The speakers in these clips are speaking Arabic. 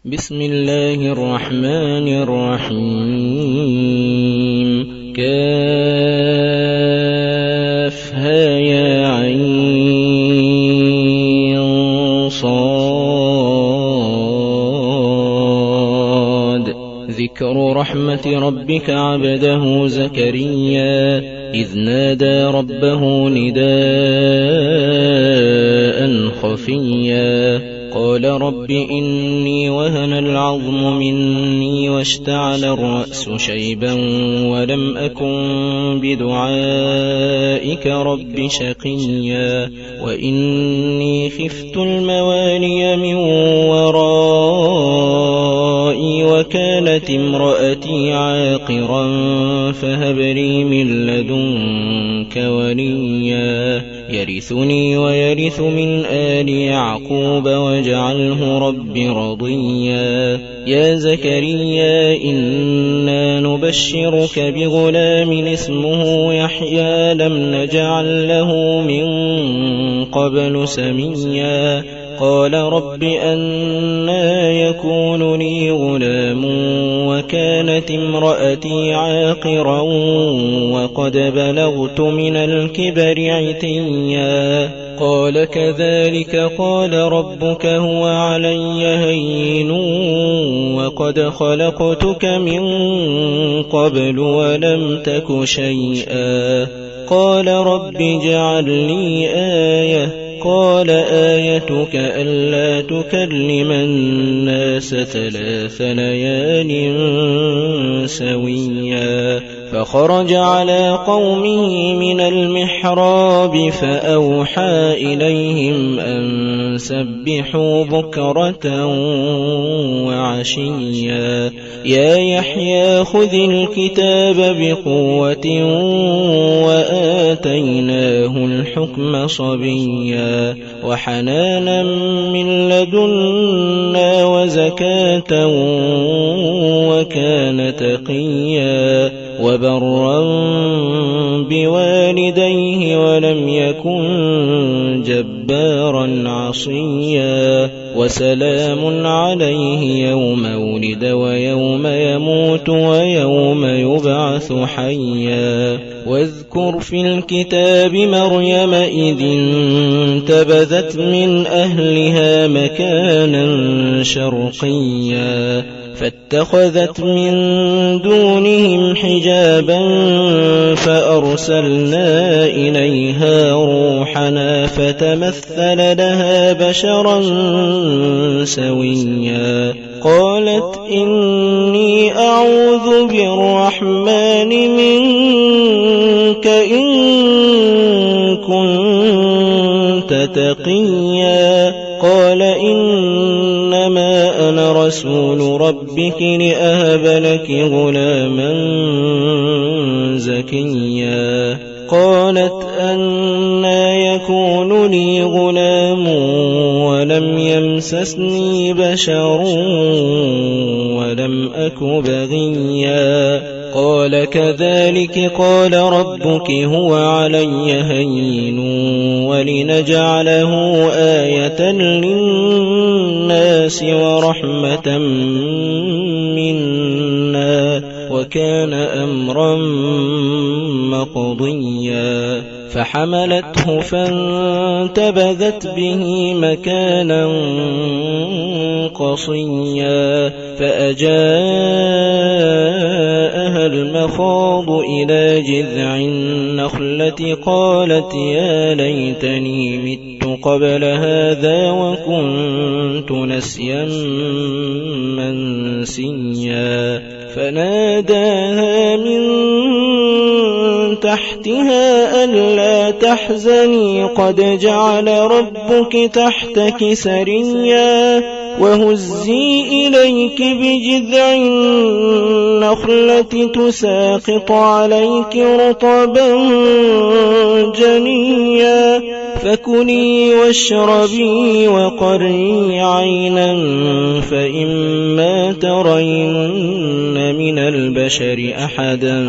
بسم الله الرحمن الرحيم كافها يا عين صاد ذكر رحمة ربك عبده زكريا إذ نادى ربه نداء خفيا قال رب إني وهن العظم مني واشتعل الرأس شيبا ولم أكن بدعائك رب شقيا وإني خفت الموالي من ورائي وكانت امرأتي عاقرا فهب لي من لدنك وليا يرثني ويرث من آل يعقوب واجعله رب رضيا يا زكريا إنا نبشرك بغلام اسمه يحيى لم نجعل له من قبل سميا قال رب أنى يكون لي غلام وكانت امرأتي عاقرا وقد بلغت من الكبر عتيا قال كذلك قال ربك هو علي هين وقد خلقتك من قبل ولم تك شيئا قال رب اجعل لي آية قال آيتك ألا تكلم الناس 3 ليال سويا فخرج على قومه من المحراب فأوحى إليهم أن سبحوا بكرة وعشيا يا يحيى خذ الكتاب بقوة وآتيناه الحكم صبيا وحنانا من لدنا وزكاة وكان تقيا وبرا بوالديه ولم يكن جبارا عصيا وسلام عليه يوم ولد ويوم يموت ويوم يبعث حيا واذكر في الكتاب مريم إذ انتبذت من أهلها مكانا شرقيا فاتخذت من دونهم حجابا فأرسلنا إليها روحنا فتمثل لها بشرا سويا قالت إني أعوذ بالرحمن منك إن كنت تقيا قال إنما أنا رسول ربك لأهب لك غلاما زكيا قالت أنى يكون لي غلام ولم يمسسني بشر ولم أك بغيا قال كذلك قال ربك هو علي هين ولنجعله آية للناس ورحمة منا وكان أمرا مقضيا فحملته فانتبذت به مكانا قصيا فأجاءها المخاض إلى جذع النخلة قالت يا ليتني مت قبل هذا وكنت نسيا منسيا فناداها من تحتها ألا تحزني قد جعل ربك تحتك سريا وهزي إليك بجذع النخلة تساقط عليك رطبا جنيا فكلي واشربي وقري عينا فإما ترين من البشر أحدا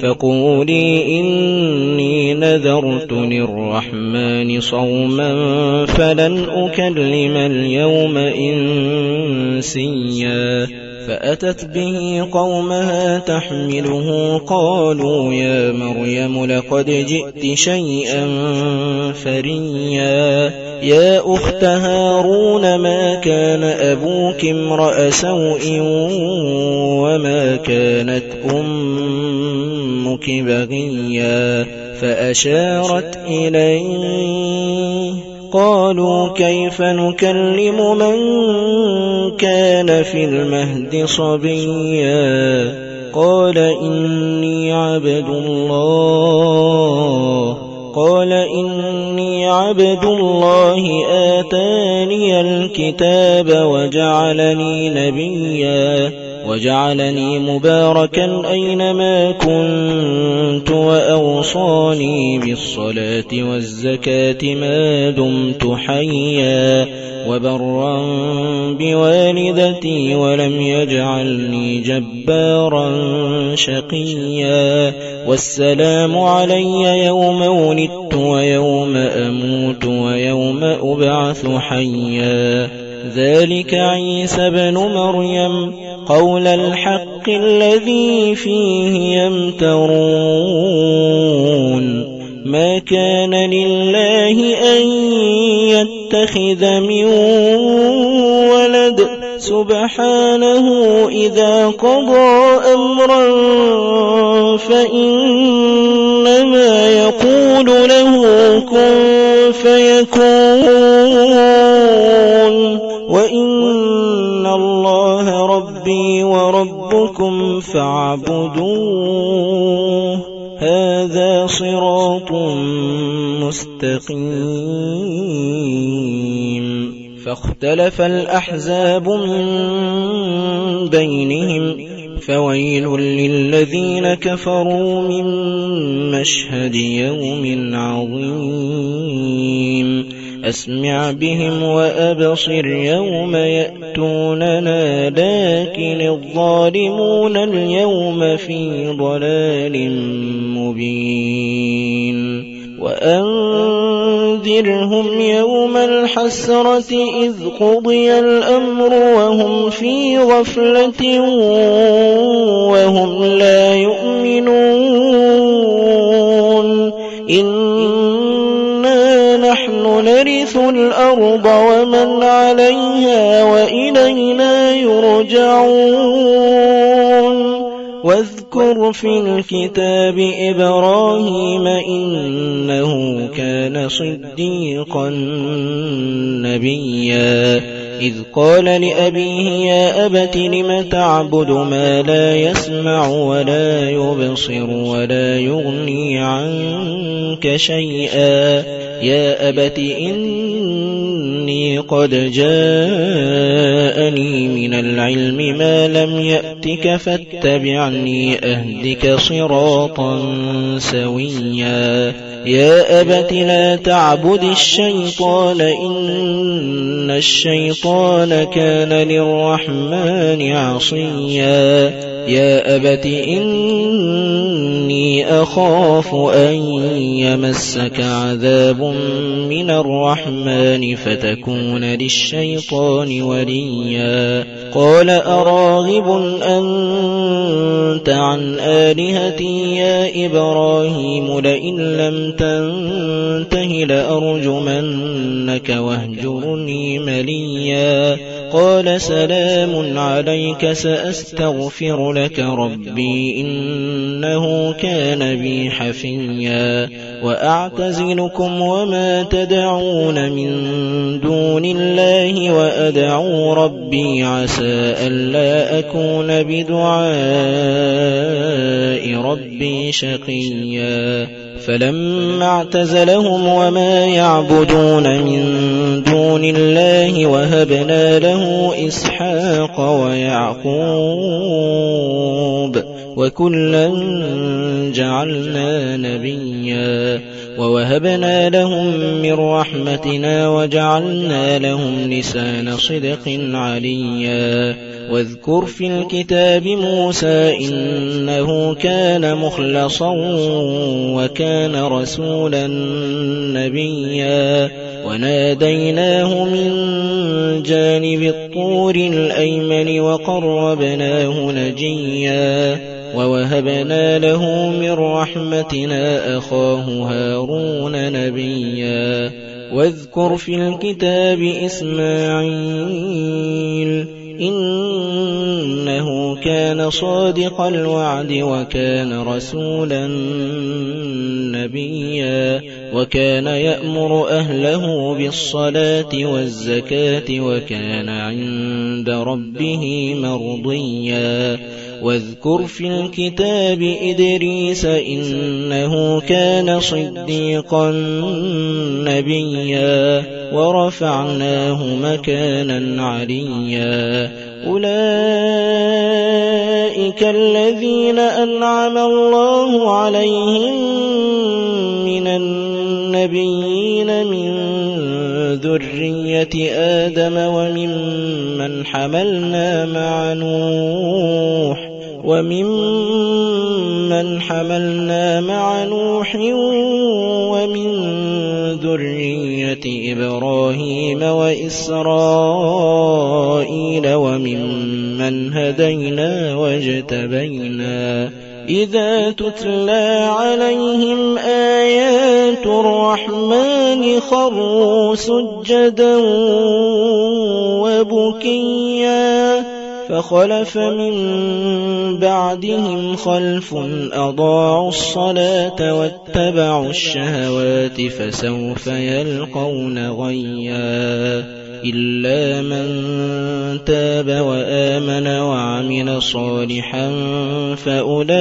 فقولي إني نذرت للرحمن صوما فلن أكلم اليوم إنسيا. فأتت به قومها تحمله قالوا يا مريم لقد جئت شيئا فريا. يا أخت هارون ما كان أبوك امرأ سوء وما كانت أمك بغيا. فأشارت إليه قالوا كيف نكلم من كان في المهد صبيا. قال إني عبد الله آتاني الكتاب وجعلني نبيا وجعلني مباركا أينما كنت وأوصاني بالصلاة والزكاة ما دمت حيا وبرا بوالدتي ولم يجعلني جبارا شقيا. والسلام علي يوم ولدت ويوم أموت ويوم أبعث حيا. ذلك عيسى بن مريم قول الحق الذي فيه يمترون. ما كان لله أن يتخذ من ولد سبحانه إذا قضى أمرا فإنما يقول له كن فيكون. وإن الله ربي وربكم فاعبدوه هذا صراط مستقيم. فاختلف الأحزاب من بينهم فويل للذين كفروا من مشهد يوم عظيم. أسمع بهم وأبصر يوم يأتوننا لكن الظالمون اليوم في ضلال مبين. وأنذرهم يوم الحسرة إذ قضي الأمر وهم في غفلة وهم لا يؤمنون. إنا نحن نرث الأرض ومن عليها وإلينا يرجعون. واذكر في الكتاب إبراهيم إنه كان صديقا نبيا. إذ قال لأبيه يا أبت لم تعبد ما لا يسمع ولا يبصر ولا يغني عنك شيئا. يا أبت إني قد جاءني من العلم ما لم يأتك فاتبعني أهدك صراطا سويا. يا أبت لا تعبد الشيطان إن الشيطان كان للرحمن عصيا. يا أبت إني أخاف أن يمسك عذاب من الرحمن فتكون للشيطان وليا. قال أراغب أنت عن آلهتي يا إبراهيم لئن لم تنته لأرجمنك واهجرني مليا. قال سلام عليك سأستغفر لك ربي إنه كان بي حفيا. وأعتزلكم وما تدعون من دون الله وأدعو ربي عسى ألا أكون بدعاء ربي شقيا. فلما اعتزلهم وما يعبدون من دون الله وهبنا له إسحاق ويعقوب وكلا جعلنا نبيا ووهبنا لهم من رحمتنا وجعلنا لهم لسان صدق عليا واذكر في الكتاب موسى إنه كان مخلصا وكان رسولا نبيا وناديناه من جانب الطور الأيمن وقربناه نجيا ووهبنا له من رحمتنا أخاه هارون نبيا واذكر في الكتاب إسماعيل إنه كان صادق الوعد وكان رسولا نبيا وكان يأمر أهله بالصلاة والزكاة وكان عند ربه مرضيا واذكر في الكتاب إدريس إنه كان صديقا نبيا ورفعناه مكانا عليا أولئك الذين أنعم الله عليهم من النبيين من ذرية آدم وممن حملنا مع نوح ومن ذرية إبراهيم وإسرائيل وممن هدينا واجتبينا إذا تتلى عليهم آيات الرحمن خروا سجدا وبكيا فخلف من بعدهم خلف أضاعوا الصلاة واتبعوا الشهوات فسوف يلقون غيا إلا من تاب وآمن وعمل صالحا فأولئك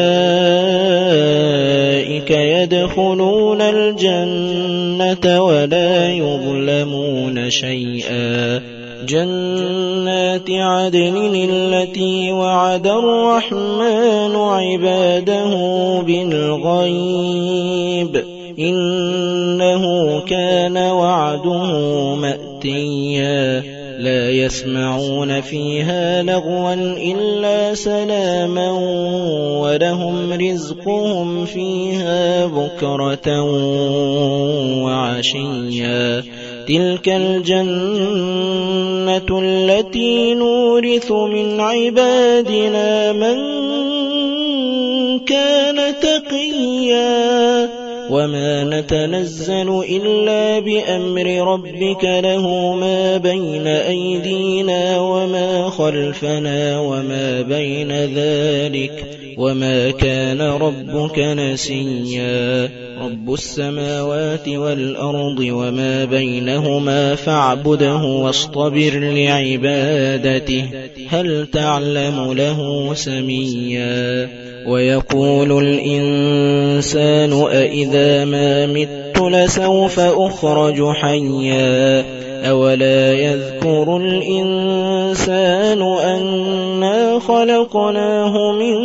يدخلون الجنة ولا يظلمون شيئا جنات عدن التي وعد الرحمن عباده بالغيب إنه كان وعده مأتيا لا يسمعون فيها لغوا إلا سلاما ولهم رزقهم فيها بكرة وعشيا تلك الجنة التي نورث من عبادنا من كان تقيا وما نتنزل إلا بأمر ربك له ما بين أيدينا وما خلفنا وما بين ذلك وما كان ربك نسيا رب السماوات والأرض وما بينهما فاعبده واصطبر لعبادته هل تعلم له سميا ويقول الإنسان أإذا ما مت لسوف أخرج حيا أولا يذكر الإنسان أنا خلقناه من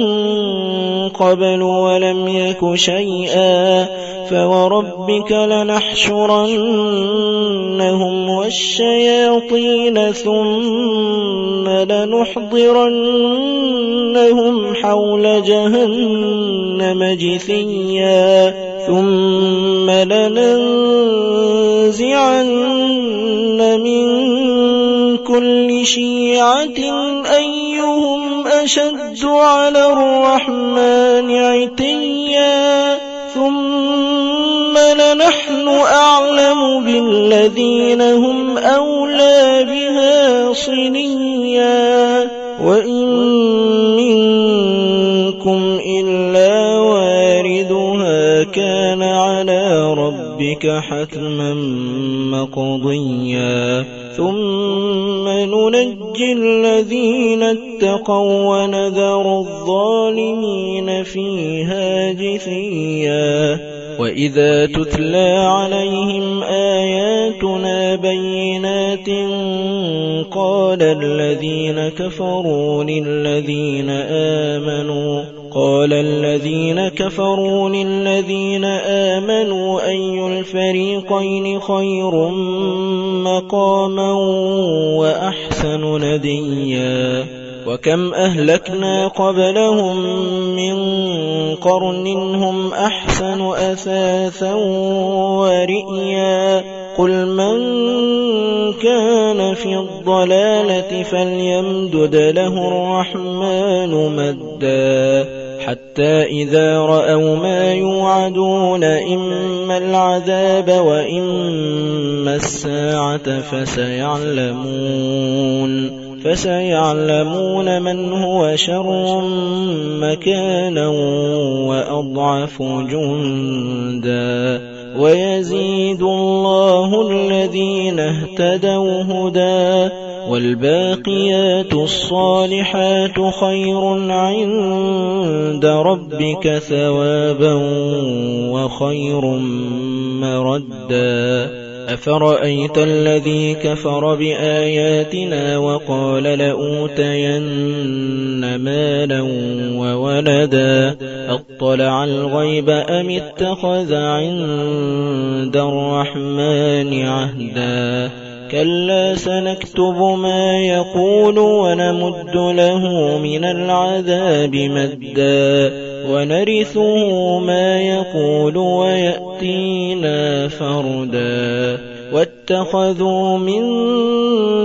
قبل ولم يك شيئا فوربك لنحشرنهم والشياطين ثم لنحضرنهم حول جهنم جثيا ثم لننزعن من كل شيعة أيهم أشد على الرحمن عتيا ثم لنحن أعلم بالذين هم أولى بها صليا وإن منكم إلا واردها كان على ربك حتما مقضيا ثم ننجي الذين اتقوا ونذر الظالمين فيها جثيا وإذا تتلى عليهم آياتنا بينات قال الذين كفروا للذين آمنوا أي الفريقين خير مقاما وأحسن نديا وكم أهلكنا قبلهم من قرن هم أحسن أثاثا ورئيا قل من كان في الضلالة فليمدد له الرحمن مدا حتى إذا رأوا ما يوعدون إما العذاب وإما الساعة فسيعلمون من هو شر مكانا وأضعف جندا ويزيد الله الذين اهتدوا هدى والباقيات الصالحات خير عند ربك ثوابا وخير مردا أفرأيت الذي كفر بآياتنا وقال لأوتين مالا وولدا أطلع الغيب أم اتخذ عند الرحمن عهدا كلا سنكتب ما يقول ونمد له من العذاب مدا ونرثه ما يقول ويأتينا فردا واتخذوا من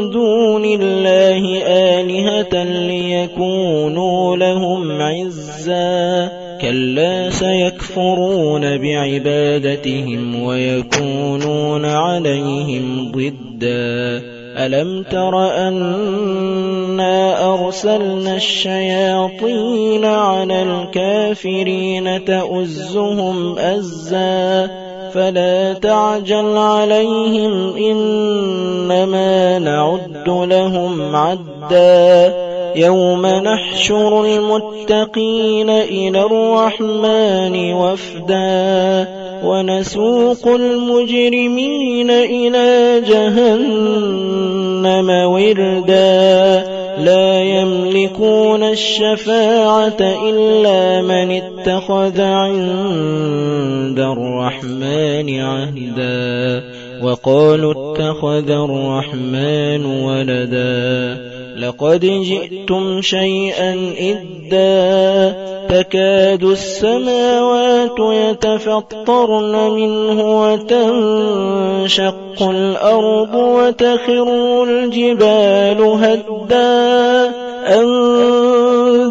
دون الله آلهة ليكونوا لهم عزا كلا سيكفرون بعبادتهم ويكونون عليهم ضدا ألم تر أنا أرسلنا الشياطين على الكافرين تؤزهم أزا فلا تعجل عليهم إنما نعد لهم عدا يوم نحشر المتقين إلى الرحمن وفدا ونسوق المجرمين إلى جهنم وردا لا يملكون الشفاعة إلا من اتخذ عند الرحمن عهدا وقالوا اتخذ الرحمن ولدا لقد جئتم شيئا إدا تكاد السماوات يتفطرن منه وتنشق الأرض وتخر الجبال هدا أن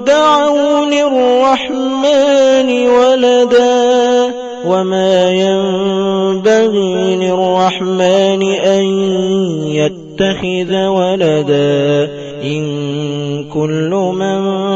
دعوا للرحمن ولدا وما ينبغي للرحمن أن يتخذ ولدا إن كل من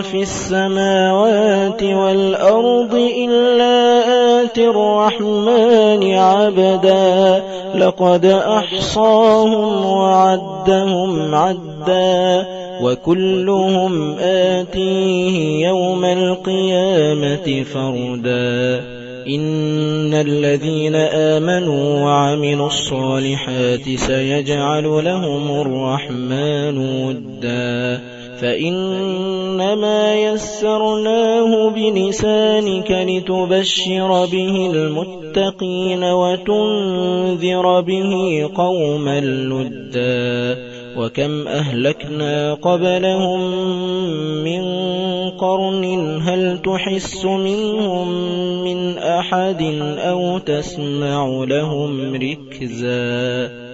في السماوات والأرض إلا آتي الرحمن عبدا لقد أحصاهم وعدهم عدا وكلهم آتيه يوم القيامة فردا إن الذين آمنوا وعملوا الصالحات سيجعل لهم الرحمن ودا فإنما يسرناه بلسانك لتبشر به المتقين وتنذر به قوما لدا وكم أهلكنا قبلهم من قرن هل تحس منهم من أحد أو تسمع لهم ركزا